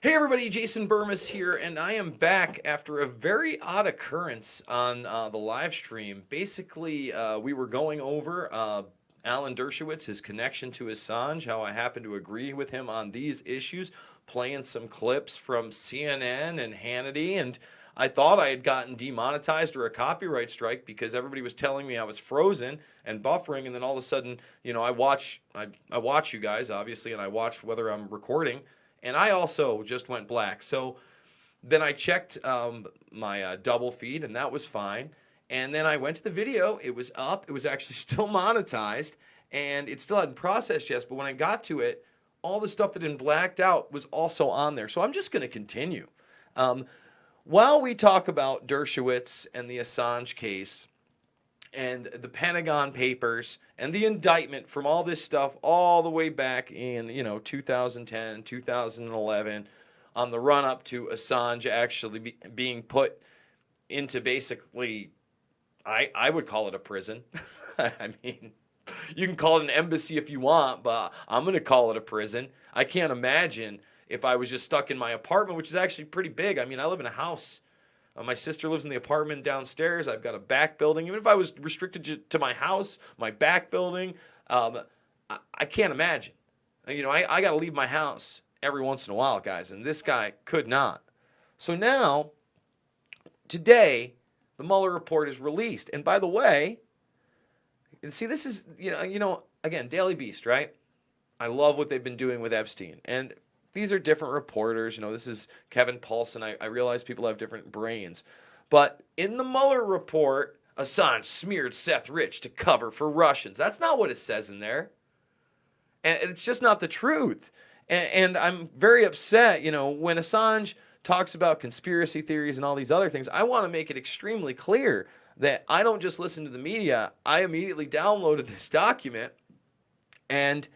Hey everybody, Jason Burmis here, and I am back after a very odd occurrence on the live stream. Basically, we were going over Alan Dershowitz, his connection to Assange, how I happen to agree with him on these issues, playing some clips from CNN and Hannity, and I thought I had gotten demonetized or a copyright strike because everybody was telling me I was frozen and buffering, and then all of a sudden, I watch you guys, obviously, and I watch whether I'm recording, and I also just went black. So then I checked my double feed, and that was fine. And then I went to the video. It was up. It was actually still monetized, and it still hadn't processed yet. But when I got to it, all the stuff that had been blacked out was also on there. So I'm just going to continue. While we talk about Dershowitz and the Assange case and the Pentagon Papers and the indictment from all this stuff all the way back in, 2010, 2011, on the run-up to Assange actually being put into basically, I would call it a prison. I mean, you can call it an embassy if you want, but I'm going to call it a prison. I can't imagine if I was just stuck in my apartment, which is actually pretty big. I mean, I live in a house. My sister lives in the apartment downstairs. I've got a back building. Even if I was restricted to my house, my back building, I can't imagine. I got to leave my house every once in a while, guys, and this guy could not. So now, today, the Mueller report is released. And by the way, see, this is, again, Daily Beast, right? I love what they've been doing with Epstein. And these are different reporters. This is Kevin Paulson. I realize people have different brains. But in the Mueller report, Assange smeared Seth Rich to cover for Russians. That's not what it says in there. And it's just not the truth. And I'm very upset, when Assange talks about conspiracy theories and all these other things, I want to make it extremely clear that I don't just listen to the media. I immediately downloaded this document and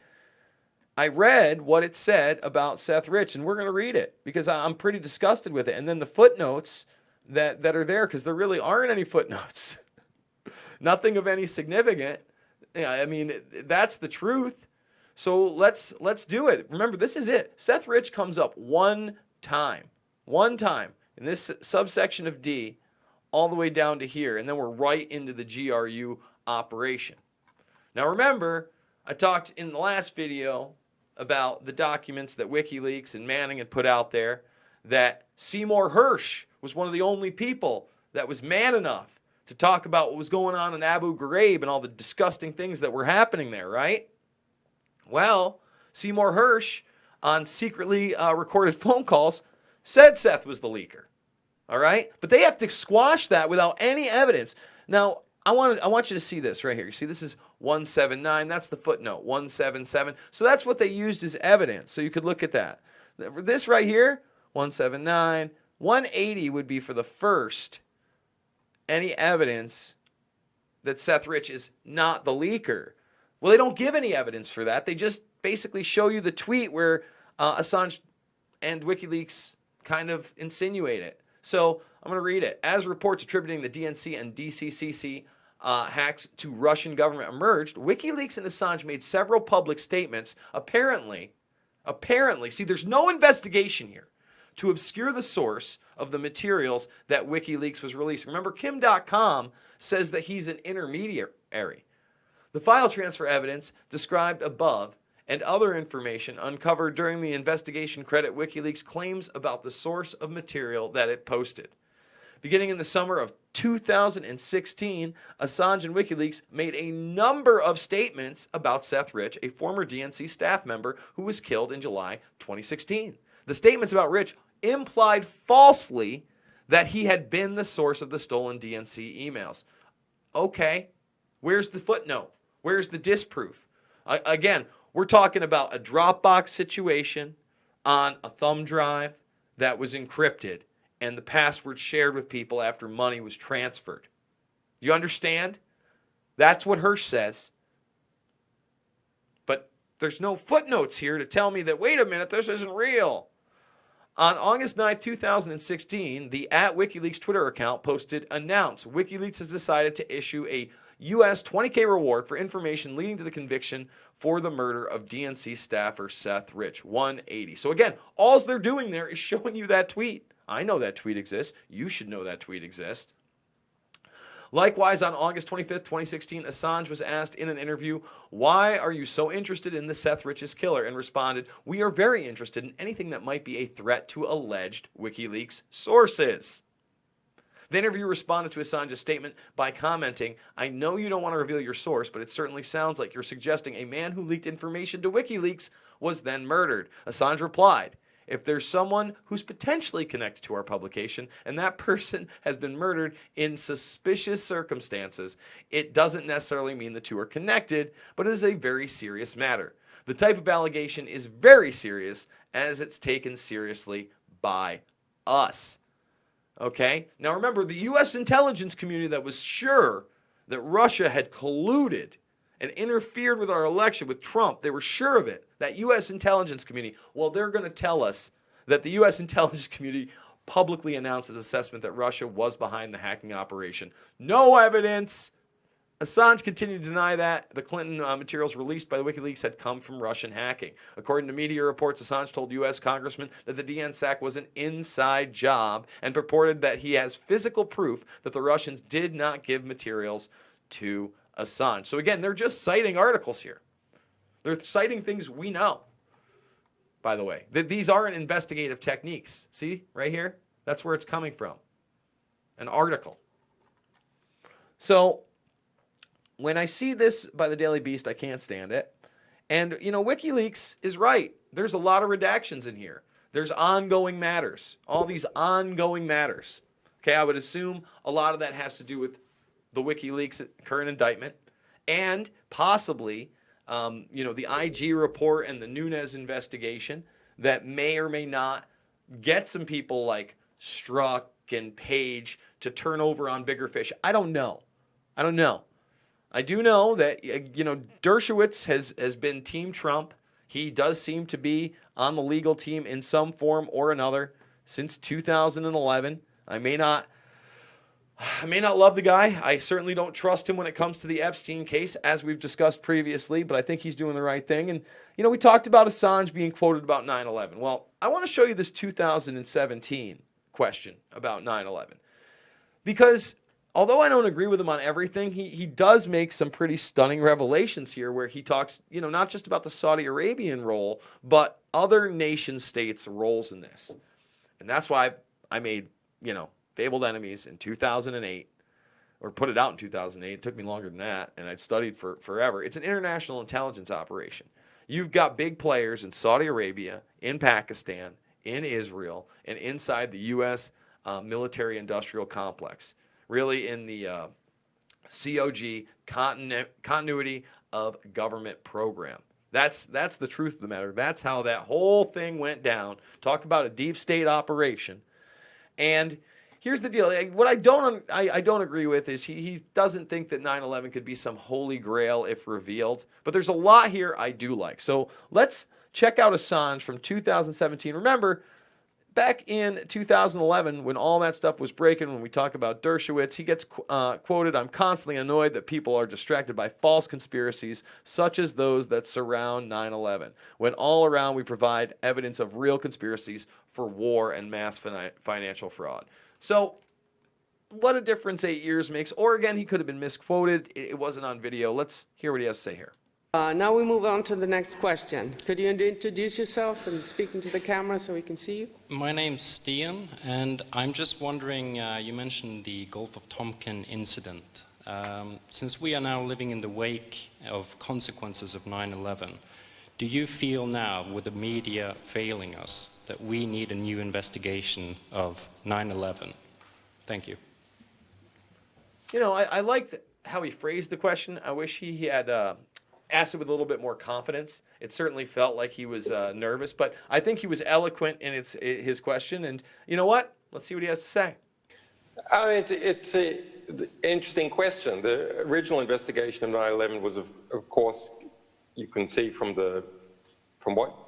I read what it said about Seth Rich, and we're going to read it because I'm pretty disgusted with it. And then the footnotes that are there, because there really aren't any footnotes. Nothing of any significance. I mean, that's the truth. So let's do it. Remember, this is it. Seth Rich comes up one time in this subsection of D all the way down to here, and then we're right into the GRU operation. Now remember, I talked in the last video about the documents that WikiLeaks and Manning had put out there, that Seymour Hersh was one of the only people that was man enough to talk about what was going on in Abu Ghraib and all the disgusting things that were happening there, right? Well, Seymour Hersh, on secretly recorded phone calls, said Seth was the leaker, all right? But they have to squash that without any evidence. Now, I want you to see this right here. You see, this is 179. That's the footnote, 177. So that's what they used as evidence. So you could look at that. This right here, 179. 180 would be for the first, any evidence that Seth Rich is not the leaker. Well, they don't give any evidence for that. They just basically show you the tweet where Assange and WikiLeaks kind of insinuate it. So I'm going to read it. As reports attributing the DNC and DCCC hacks to Russian government emerged, WikiLeaks and Assange made several public statements, apparently, see, there's no investigation here, to obscure the source of the materials that WikiLeaks was releasing. Remember, Kim.com says that he's an intermediary. The file transfer evidence described above and other information uncovered during the investigation credit WikiLeaks claims about the source of material that it posted. Beginning in the summer of 2016, Assange and WikiLeaks made a number of statements about Seth Rich, a former DNC staff member who was killed in July 2016. The statements about Rich implied falsely that he had been the source of the stolen DNC emails. Okay, where's the footnote? Where's the disproof? Again, we're talking about a Dropbox situation on a thumb drive that was encrypted and the password shared with people after money was transferred. You understand? That's what Hersh says. But there's no footnotes here to tell me that, wait a minute, this isn't real. On August 9, 2016, the @WikiLeaks Twitter account posted, announced WikiLeaks has decided to issue a U.S. $20K reward for information leading to the conviction for the murder of DNC staffer Seth Rich, 180. So again, all they're doing there is showing you that tweet. I know that tweet exists. You should know that tweet exists. Likewise, on August 25th, 2016, Assange was asked in an interview, "Why are you so interested in the Seth Rich's killer?" and responded, "We are very interested in anything that might be a threat to alleged WikiLeaks sources." The interviewer responded to Assange's statement by commenting, "I know you don't want to reveal your source, but it certainly sounds like you're suggesting a man who leaked information to WikiLeaks was then murdered." Assange replied, "If there's someone who's potentially connected to our publication and that person has been murdered in suspicious circumstances, it doesn't necessarily mean the two are connected, but it is a very serious matter. The type of allegation is very serious as it's taken seriously by us." Okay? Now remember, the U.S. intelligence community that was sure that Russia had colluded and interfered with our election with Trump, they were sure of it, that U.S. intelligence community, well, they're going to tell us that the U.S. intelligence community publicly announced its assessment that Russia was behind the hacking operation. No evidence. Assange continued to deny that the Clinton materials released by the WikiLeaks had come from Russian hacking. According to media reports, Assange told U.S. congressmen that the DNSAC was an inside job and purported that he has physical proof that the Russians did not give materials to Assange. So again, they're just citing articles here. They're citing things we know, by the way. These aren't investigative techniques. See, right here? That's where it's coming from. An article. So when I see this by the Daily Beast, I can't stand it. And, you know, WikiLeaks is right. There's a lot of redactions in here. There's ongoing matters. All these ongoing matters. Okay, I would assume a lot of that has to do with the WikiLeaks current indictment and possibly, the IG report and the Nunes investigation that may or may not get some people like Strzok and Page to turn over on bigger fish. I don't know. I do know that, Dershowitz has been Team Trump. He does seem to be on the legal team in some form or another since 2011. I may not love the guy. I certainly don't trust him when it comes to the Epstein case, as we've discussed previously, but I think he's doing the right thing. And, we talked about Assange being quoted about 9/11. Well, I want to show you this 2017 question about 9/11. Because although I don't agree with him on everything, he does make some pretty stunning revelations here where he talks, not just about the Saudi Arabian role, but other nation states' roles in this. And that's why I made, Fabled Enemies in 2008, or put it out in 2008. It took me longer than that, and I'd studied for forever. It's an international intelligence operation. You've got big players in Saudi Arabia, in Pakistan, in Israel, and inside the U.S. military-industrial complex. Really in the COG, continuity of government program. That's the truth of the matter. That's how that whole thing went down. Talk about a deep state operation. And here's the deal. What I don't agree with is he doesn't think that 9/11 could be some holy grail if revealed. But there's a lot here I do like. So let's check out Assange from 2017. Remember, back in 2011, when all that stuff was breaking, when we talk about Dershowitz, he gets quoted, "I'm constantly annoyed that people are distracted by false conspiracies, such as those that surround 9/11, when all around we provide evidence of real conspiracies for war and mass financial fraud." So what a difference 8 years makes. Or again, he could have been misquoted. It wasn't on video. Let's hear what he has to say here. Now we move on to the next question. Could you introduce yourself and speak into the camera so we can see you? My name's Stian, and I'm just wondering, you mentioned the Gulf of Tonkin incident. Since we are now living in the wake of consequences of 9/11, do you feel now, with the media failing us, that we need a new investigation of 9/11? Thank you. I liked how he phrased the question. I wish he had asked it with a little bit more confidence. It certainly felt like he was nervous, but I think he was eloquent in his question. And you know what? Let's see what he has to say. It's an interesting question. The original investigation of 9/11 was, of course, you can see from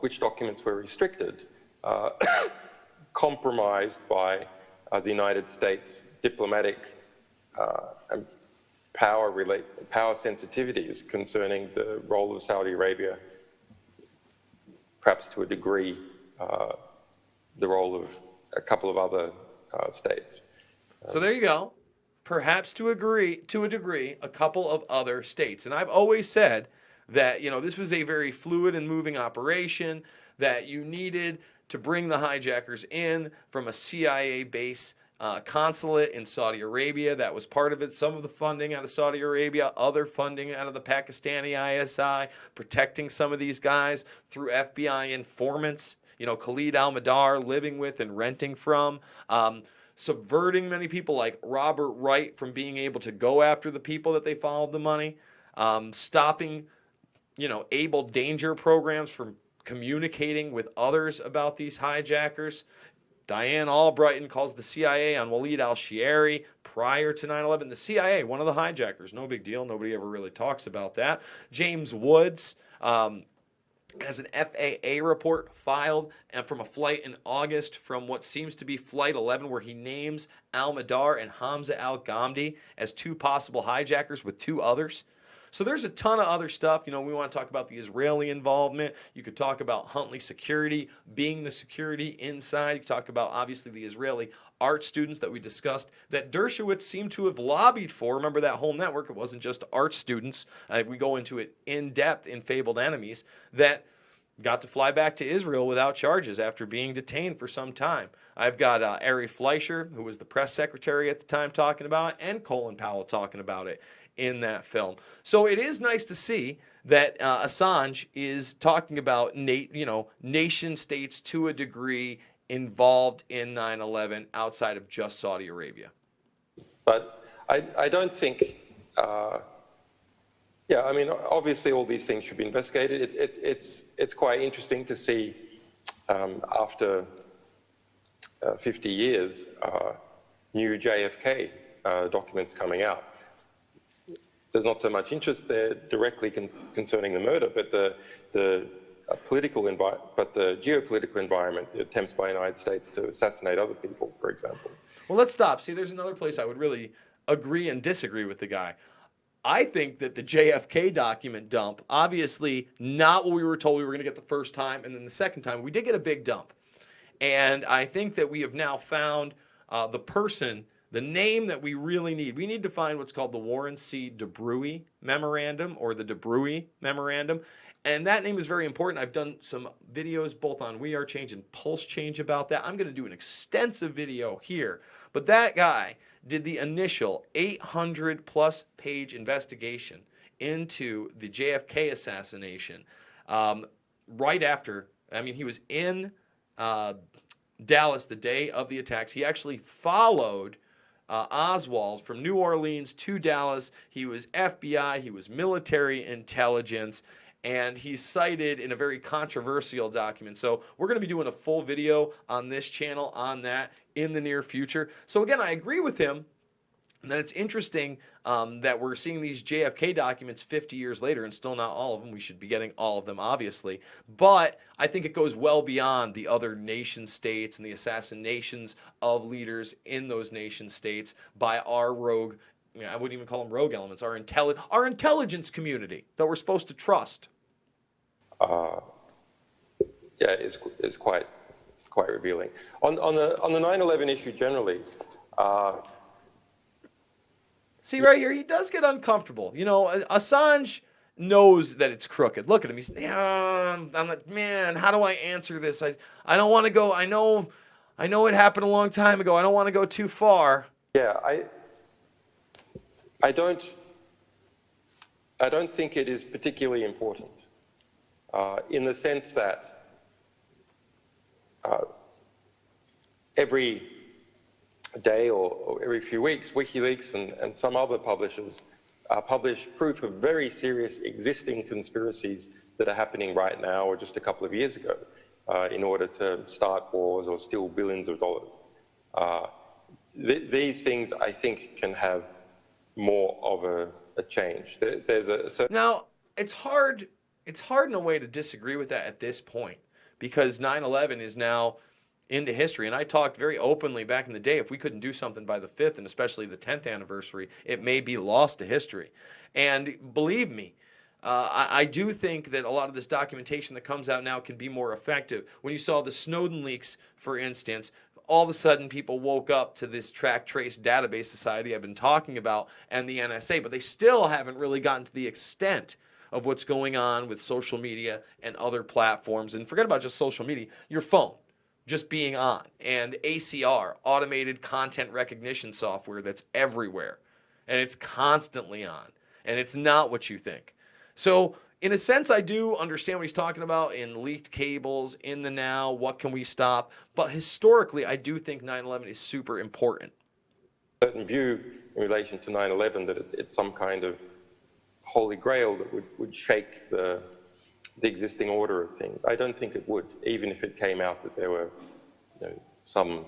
which documents were restricted, compromised by the United States diplomatic power sensitivities concerning the role of Saudi Arabia, perhaps to a degree, the role of a couple of other states. So there you go. Perhaps to a degree, a couple of other states. And I've always said that, this was a very fluid and moving operation, that you needed to bring the hijackers in from a CIA base consulate in Saudi Arabia. That was part of it. Some of the funding out of Saudi Arabia, other funding out of the Pakistani ISI, protecting some of these guys through FBI informants, Khalid al-Mihdhar living with and renting from, subverting many people like Robert Wright from being able to go after the people that they followed the money, stopping, able danger programs from communicating with others about these hijackers. Diane Albrighton calls the CIA on Walid al-Shiari prior to 9/11. The CIA, one of the hijackers, no big deal. Nobody ever really talks about that. James Woods has an FAA report filed from a flight in August from what seems to be Flight 11, where he names al-Mihdhar and Hamza al-Ghamdi as two possible hijackers with two others. So there's a ton of other stuff. We want to talk about the Israeli involvement. You could talk about Huntley Security being the security inside. You could talk about, obviously, the Israeli art students that we discussed that Dershowitz seemed to have lobbied for. Remember that whole network? It wasn't just art students. We go into it in depth in Fabled Enemies that got to fly back to Israel without charges after being detained for some time. I've got Ari Fleischer, who was the press secretary at the time, talking about it, and Colin Powell talking about it in that film. So it is nice to see that Assange is talking about nation states to a degree involved in 9/11 outside of just Saudi Arabia. But I don't think, obviously all these things should be investigated. It's quite interesting to see after 50 years, new JFK documents coming out. There's not so much interest there directly concerning the murder, but the geopolitical environment, the attempts by the United States to assassinate other people, for example. Well, let's stop. See, there's another place I would really agree and disagree with the guy. I think that the JFK document dump, obviously not what we were told we were going to get the first time, and then the second time, we did get a big dump. And I think that we have now found the name that we really need. We need to find what's called the Warren C. DeBruy Memorandum, or the DeBruy Memorandum. And that name is very important. I've done some videos both on We Are Change and Pulse Change about that. I'm going to do an extensive video here. But that guy did the initial 800-plus page investigation into the JFK assassination right after. He was in Dallas the day of the attacks. He actually followed Oswald from New Orleans to Dallas. He was FBI, he was military intelligence, and he's cited in a very controversial document. So we're going to be doing a full video on this channel on that in the near future. So again, I agree with him that it's interesting that we're seeing these JFK documents 50 years later, and still not all of them. We should be getting all of them, obviously. But I think it goes well beyond the other nation states and the assassinations of leaders in those nation states by our rogue, I wouldn't even call them rogue elements, our intelligence community that we're supposed to trust. It's quite revealing. On the 9/11 issue generally. See, right here, he does get uncomfortable. Assange knows that it's crooked. Look at him. He's, I'm like, man, how do I answer this? I don't want to go. I know it happened a long time ago. I don't want to go too far. Yeah, I don't think it is particularly important in the sense that every day or every few weeks, WikiLeaks and some other publishers publish proof of very serious existing conspiracies that are happening right now or just a couple of years ago in order to start wars or steal billions of dollars. These things, I think, can have more of a change. Now, it's hard in a way to disagree with that at this point, because 9/11 is now into history. And I talked very openly back in the day, if we couldn't do something by the 5th and especially the 10th anniversary, it may be lost to history. And believe me, I do think that a lot of this documentation that comes out now can be more effective. When you saw the Snowden leaks, for instance, all of a sudden people woke up to this track trace database society I've been talking about and the NSA, but they still haven't really gotten to the extent of what's going on with social media and other platforms. And forget about just social media, your phone just being on, and ACR, automated content recognition software that's everywhere, and it's constantly on, and it's not what you think. So in a sense, I do understand what he's talking about in leaked cables, in the now, what can we stop? But historically, I do think 9/11 is super important. Certain view in relation to 9/11 that it's some kind of holy grail that would shake the existing order of things. I don't think it would, even if it came out that there were some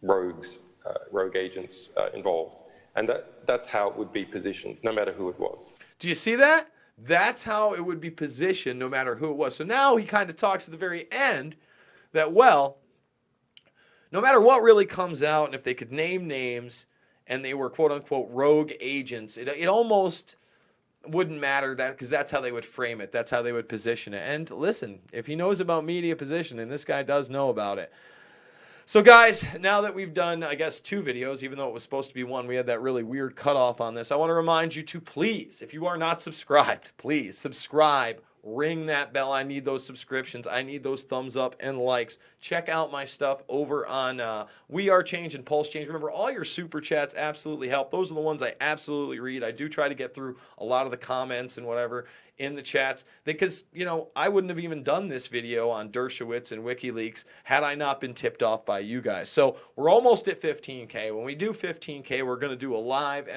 rogue agents involved. And that's how it would be positioned, no matter who it was. Do you see that? That's how it would be positioned no matter who it was. So now he kind of talks at the very end that, well, no matter what really comes out, and if they could name names and they were quote-unquote rogue agents, it almost wouldn't matter, that because that's how they would frame it. That's how they would position it. And listen, if he knows about media positioning, this guy does know about it. So guys, now that we've done, I guess, 2 videos, even though it was supposed to be 1, we had that really weird cutoff on this. I want to remind you to please, if you are not subscribed, please subscribe, ring that bell. I need those subscriptions. I need those thumbs up and likes. Check out my stuff over on We Are Change and Pulse Change. Remember, all your super chats absolutely help. Those are the ones I absolutely read. I do try to get through a lot of the comments and whatever in the chats, because, you know, I wouldn't have even done this video on Dershowitz and WikiLeaks had I not been tipped off by you guys. So we're almost at 15K. When we do 15K, we're going to do a live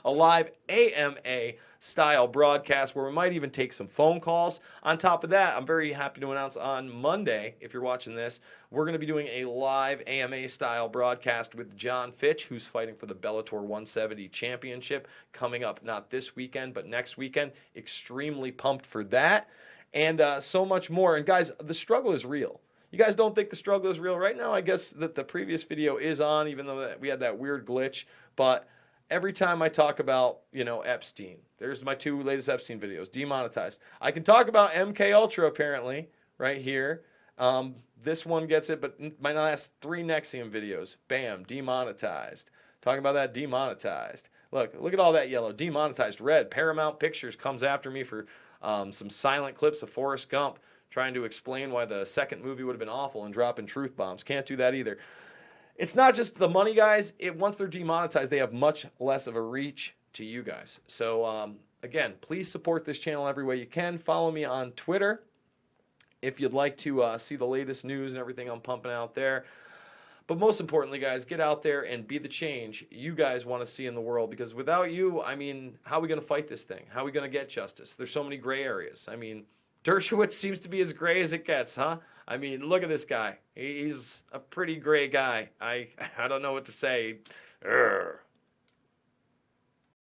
a live AMA style broadcast where we might even take some phone calls. On top of that, I'm very happy to announce on Monday, if you're watching this, we're going to be doing a live AMA style broadcast with John Fitch, who's fighting for the Bellator 170 championship, coming up not this weekend, but next weekend. Extremely pumped for that, and so much more. And guys, the struggle is real. You guys don't think the struggle is real right now? I guess that the previous video is on, even though we had that weird glitch, but every time I talk about, Epstein, there's my 2 latest Epstein videos, demonetized. I can talk about MK Ultra apparently right here. This one gets it, but my last 3 NXIVM videos, bam, demonetized. Talking about that, demonetized. Look at all that yellow, demonetized. Red, Paramount Pictures comes after me for some silent clips of Forrest Gump, trying to explain why the second movie would have been awful and dropping truth bombs. Can't do that either. It's not just the money, guys. Once they're demonetized, they have much less of a reach to you guys. So, again, please support this channel every way you can. Follow me on Twitter if you'd like to see the latest news and everything I'm pumping out there. But most importantly, guys, get out there and be the change you guys want to see in the world. Because without you, I mean, how are we going to fight this thing? How are we going to get justice? There's so many gray areas. I mean, Dershowitz seems to be as gray as it gets, huh? I mean, look at this guy. He's a pretty gray guy. I don't know what to say. Urgh.